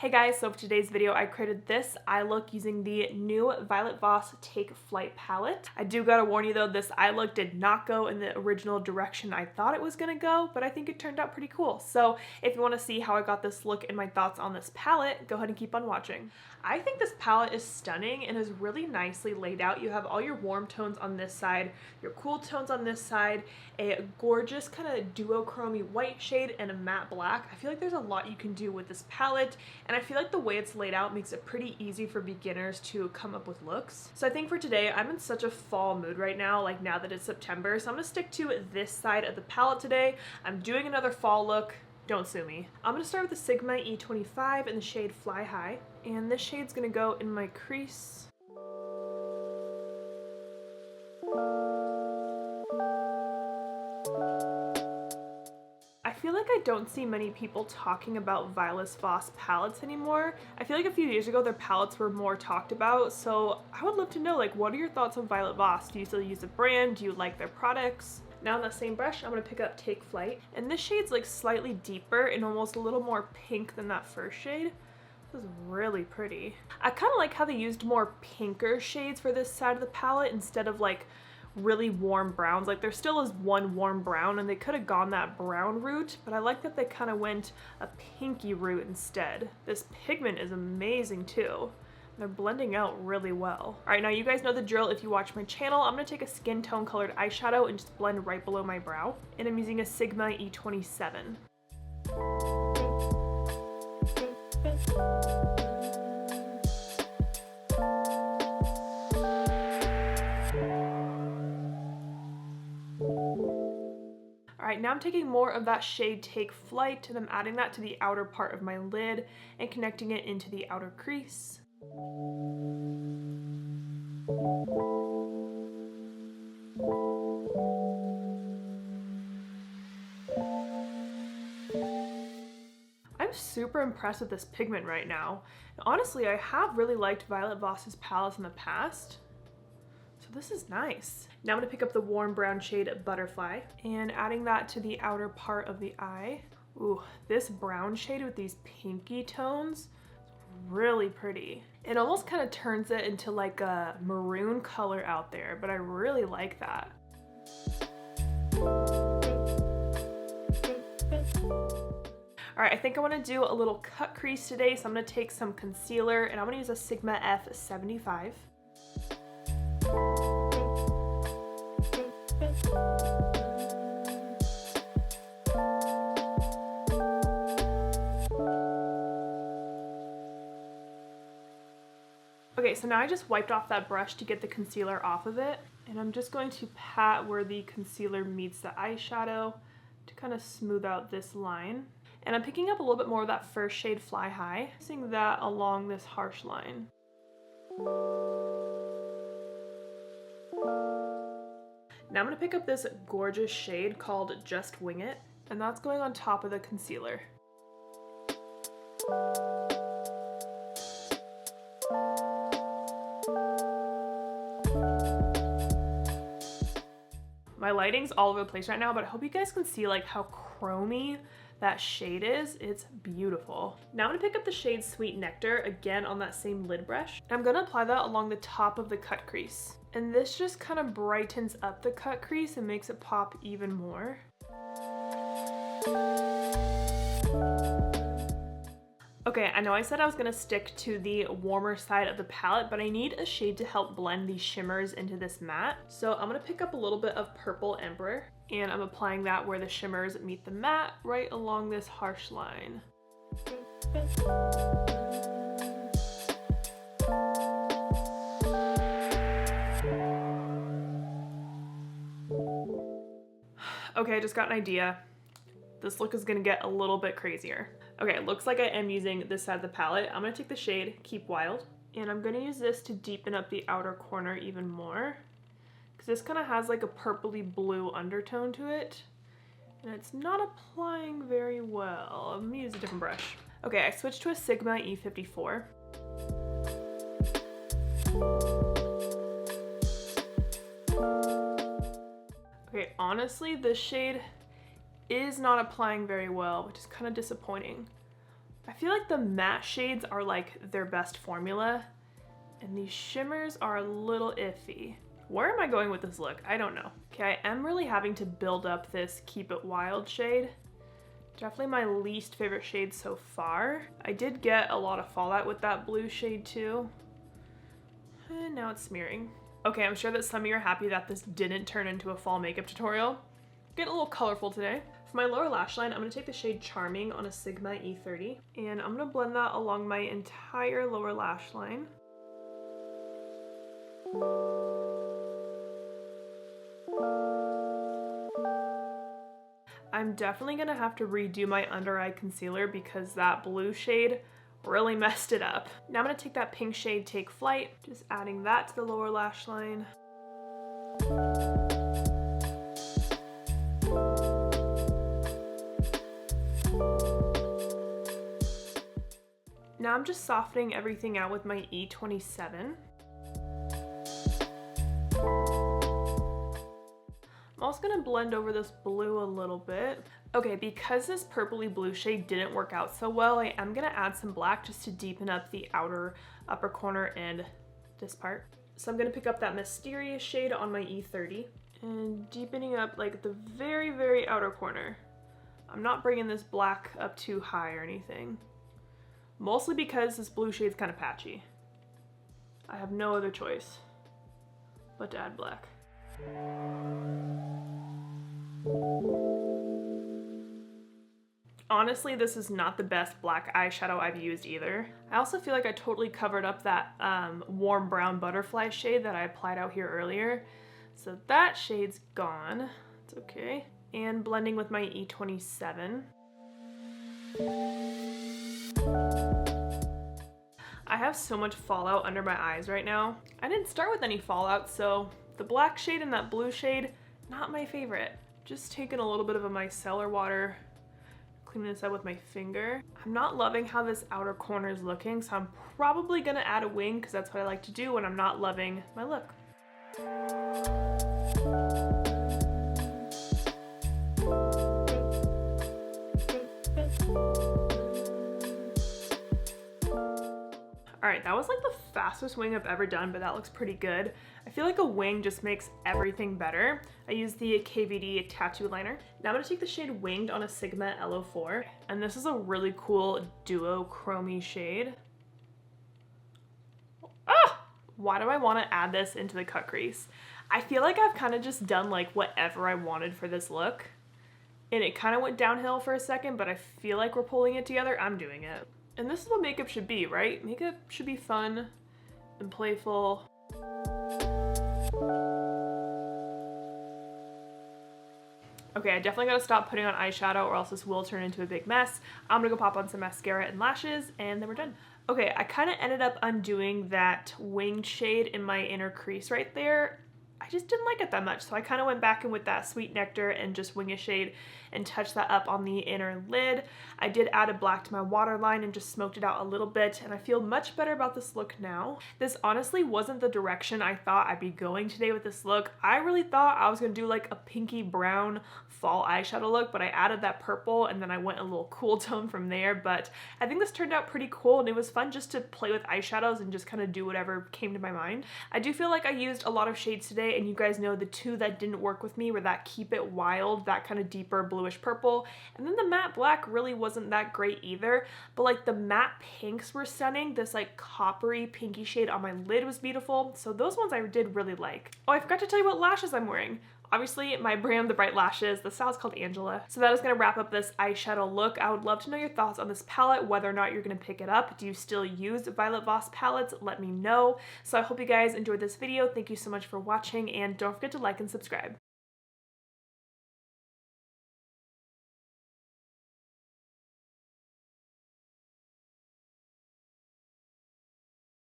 Hey guys, so for today's video I created this eye look using the new Violet Voss Take Flight palette. I do gotta warn you though, this eye look did not go in the original direction I thought it was gonna go, but I think it turned out pretty cool. So if you want to see how I got this look and my thoughts on this palette, go ahead and keep on watching. I think this palette is stunning and is really nicely laid out. You have all your warm tones on this side, your cool tones on this side, a gorgeous kind of duochrome white shade, and a matte black. I feel like there's a lot you can do with this palette, and I feel like the way it's laid out makes it pretty easy for beginners to come up with looks. So I think for today, I'm in such a fall mood right now, like now that it's September, so I'm gonna stick to this side of the palette today. I'm doing another fall look. Don't sue me. I'm gonna start with the Sigma E25 in the shade Fly High, and this shade's gonna go in my crease. I feel like I don't see many people talking about Violet Voss palettes anymore. I feel like a few years ago their palettes were more talked about, so I would love to know, like, what are your thoughts on Violet Voss? Do you still use the brand? Do you like their products? Now on that same brush, I'm gonna pick up Take Flight, and this shade's like slightly deeper and almost a little more pink than that first shade. This is really pretty. I kind of like how they used more pinker shades for this side of the palette instead of like really warm browns. Like there still is one warm brown and they could have gone that brown route, but I like that they kind of went a pinky route instead. This pigment is amazing too. They're blending out really well. All right, now you guys know the drill. If you watch my channel, I'm gonna take a skin tone colored eyeshadow and just blend right below my brow. And I'm using a Sigma E27. Alright, now I'm taking more of that shade Take Flight and I'm adding that to the outer part of my lid and connecting it into the outer crease. I'm super impressed with this pigment right now. Honestly, I have really liked Violet Voss's palettes in the past. So this is nice. Now I'm gonna pick up the warm brown shade Butterfly and adding that to the outer part of the eye. Ooh, this brown shade with these pinky tones is really pretty. It almost kind of turns it into like a maroon color out there, but I really like that. All right, I think I want to do a little cut crease today, so I'm going to take some concealer and I'm going to use a Sigma F75. Okay, so now I just wiped off that brush to get the concealer off of it, and I'm just going to pat where the concealer meets the eyeshadow to kind of smooth out this line. And I'm picking up a little bit more of that first shade Fly High, using that along this harsh line. Now I'm going to pick up this gorgeous shade called Just Wing It, and that's going on top of the concealer. My lighting's all over the place right now, but I hope you guys can see like how chromy that shade is. It's beautiful. Now I'm gonna pick up the shade Sweet Nectar again on that same lid brush. And I'm gonna apply that along the top of the cut crease. And this just kind of brightens up the cut crease and makes it pop even more. Okay, I know I said I was gonna stick to the warmer side of the palette, but I need a shade to help blend these shimmers into this matte. So I'm gonna pick up a little bit of Purple Emperor, and I'm applying that where the shimmers meet the matte, right along this harsh line. Okay, I just got an idea. This look is gonna get a little bit crazier. Okay, it looks like I am using this side of the palette. I'm gonna take the shade Keep Wild, and I'm gonna use this to deepen up the outer corner even more, because this kind of has like a purpley blue undertone to it, and it's not applying very well. I'm gonna use a different brush. Okay, I switched to a Sigma E54. Okay, honestly, this shade is not applying very well, which is kind of disappointing. I feel like the matte shades are like their best formula, and these shimmers are a little iffy. Where am I going with this look? I don't know. Okay, I am really having to build up this Keep It Wild shade. Definitely my least favorite shade so far. I did get a lot of fallout with that blue shade too. And now it's smearing. Okay, I'm sure that some of you are happy that this didn't turn into a fall makeup tutorial. Getting a little colorful today. For my lower lash line, I'm going to take the shade Charming on a Sigma E30, and I'm going to blend that along my entire lower lash line. I'm definitely going to have to redo my under eye concealer because that blue shade really messed it up. Now I'm going to take that pink shade Take Flight, just adding that to the lower lash line. Now I'm just softening everything out with my E27. I'm also gonna blend over this blue a little bit. Okay, because this purpley blue shade didn't work out so well, I am gonna add some black just to deepen up the outer upper corner and this part. So I'm gonna pick up that Mysterious shade on my E30 and deepening up like the very, very outer corner. I'm not bringing this black up too high or anything. Mostly because this blue shade's kind of patchy. I have no other choice but to add black. Honestly, this is not the best black eyeshadow I've used either. I also feel like I totally covered up that warm brown butterfly shade that I applied out here earlier. So that shade's gone. It's okay. And blending with my E27. I have so much fallout under my eyes right now. I didn't start with any fallout, so the black shade and that blue shade, not my favorite. Just taking a little bit of a micellar water, cleaning this up with my finger. I'm not loving how this outer corner is looking, so I'm probably gonna add a wing because that's what I like to do when I'm not loving my look. All right, that was like the fastest wing I've ever done, but that looks pretty good. I feel like a wing just makes everything better. I use the KVD tattoo liner. Now I'm gonna take the shade Winged on a Sigma LO4, and this is a really cool duochrome shade. Ah! Why do I wanna add this into the cut crease? I feel like I've kind of just done like whatever I wanted for this look, and it kind of went downhill for a second, but I feel like we're pulling it together. I'm doing it. And this is what makeup should be, right? Makeup should be fun and playful. Okay, I definitely gotta stop putting on eyeshadow or else this will turn into a big mess. I'm gonna go pop on some mascara and lashes and then we're done. Okay, I kind of ended up undoing that winged shade in my inner crease right there. I just didn't like it that much, so I kind of went back in with that Sweet Nectar and just wing a shade and touched that up on the inner lid. I did add a black to my waterline and just smoked it out a little bit, and I feel much better about this look now. This honestly wasn't the direction I thought I'd be going today with this look. I really thought I was gonna do like a pinky brown fall eyeshadow look, but I added that purple and then I went a little cool tone from there, but I think this turned out pretty cool and it was fun just to play with eyeshadows and just kind of do whatever came to my mind. I do feel like I used a lot of shades today, and you guys know the two that didn't work with me were that Keep It Wild, that kind of deeper bluish purple, and then the matte black really wasn't that great either, but like the matte pinks were stunning. This like coppery pinky shade on my lid was beautiful, so those ones I did really like. Oh, I forgot to tell you what lashes I'm wearing. Obviously, my brand, The Bright Lashes, the style is called Angela. So that is gonna wrap up this eyeshadow look. I would love to know your thoughts on this palette, whether or not you're gonna pick it up. Do you still use Violet Voss palettes? Let me know. So I hope you guys enjoyed this video. Thank you so much for watching, and don't forget to like and subscribe.